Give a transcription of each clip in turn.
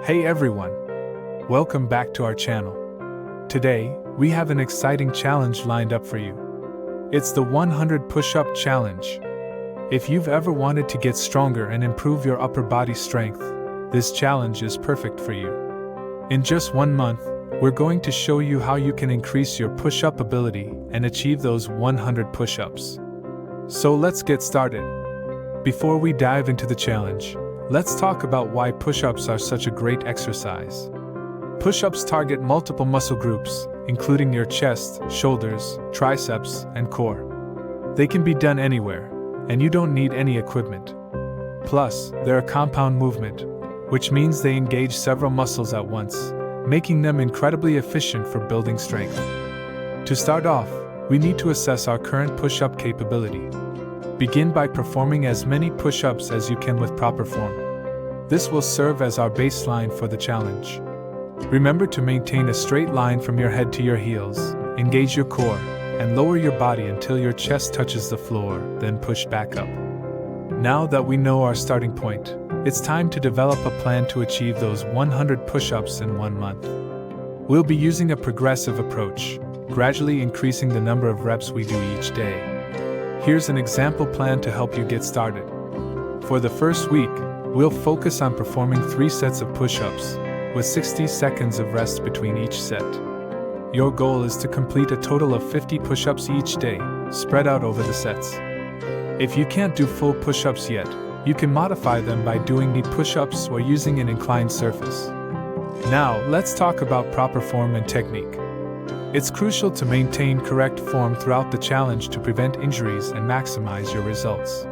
Hey everyone! Welcome back to our channel. Today, we have an exciting challenge lined up for you. It's the 100 push-up challenge. If you've ever wanted to get stronger and improve your upper body strength, this challenge is perfect for you. In just 1 month, we're going to show you how you can increase your push-up ability and achieve those 100 push-ups. So let's get started. Before we dive into the challenge, let's talk about why push-ups are such a great exercise. Push-ups target multiple muscle groups, including your chest, shoulders, triceps, and core. They can be done anywhere, and you don't need any equipment. Plus, they're a compound movement, which means they engage several muscles at once, making them incredibly efficient for building strength. To start off, we need to assess our current push-up capability. Begin by performing as many push-ups as you can with proper form. This will serve as our baseline for the challenge. Remember to maintain a straight line from your head to your heels, engage your core, and lower your body until your chest touches the floor, then push back up. Now that we know our starting point, it's time to develop a plan to achieve those 100 push-ups in 1 month. We'll be using a progressive approach, gradually increasing the number of reps we do each day. Here's an example plan to help you get started. For the first week, we'll focus on performing 3 sets of push-ups, with 60 seconds of rest between each set. Your goal is to complete a total of 50 push-ups each day, spread out over the sets. If you can't do full push-ups yet, you can modify them by doing knee push-ups or using an inclined surface. Now, let's talk about proper form and technique. It's crucial to maintain correct form throughout the challenge to prevent injuries and maximize your results.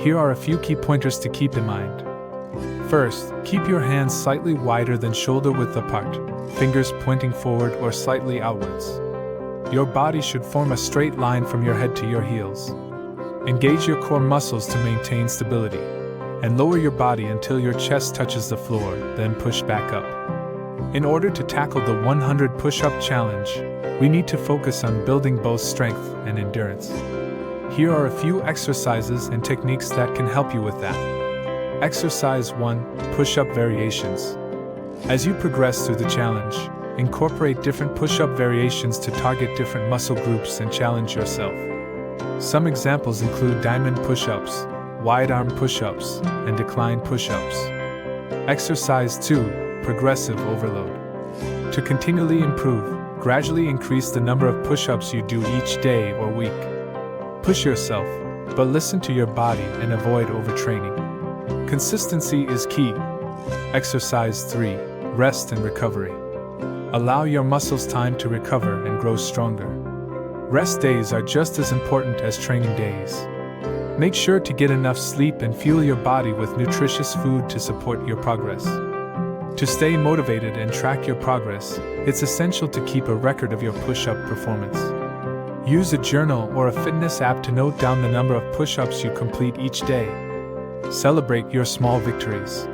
Here are a few key pointers to keep in mind. First, keep your hands slightly wider than shoulder width apart, fingers pointing forward or slightly outwards. Your body should form a straight line from your head to your heels. Engage your core muscles to maintain stability, and lower your body until your chest touches the floor, then push back up. In order to tackle the 100 push-up challenge, we need to focus on building both strength and endurance. Here are a few exercises and techniques that can help you with that. Exercise 1. Push-up variations. As you progress through the challenge, incorporate different push-up variations to target different muscle groups and challenge yourself. Some examples include diamond push-ups, wide arm push-ups, and decline push-ups. Exercise 2. Progressive overload. To continually improve, gradually increase the number of push-ups you do each day or week. Push yourself, but listen to your body and avoid overtraining. Consistency is key. Exercise 3. Rest and recovery. Allow your muscles time to recover and grow stronger. Rest days are just as important as training days. Make sure to get enough sleep and fuel your body with nutritious food to support your progress. To stay motivated and track your progress, it's essential to keep a record of your push-up performance. Use a journal or a fitness app to note down the number of push-ups you complete each day. Celebrate your small victories.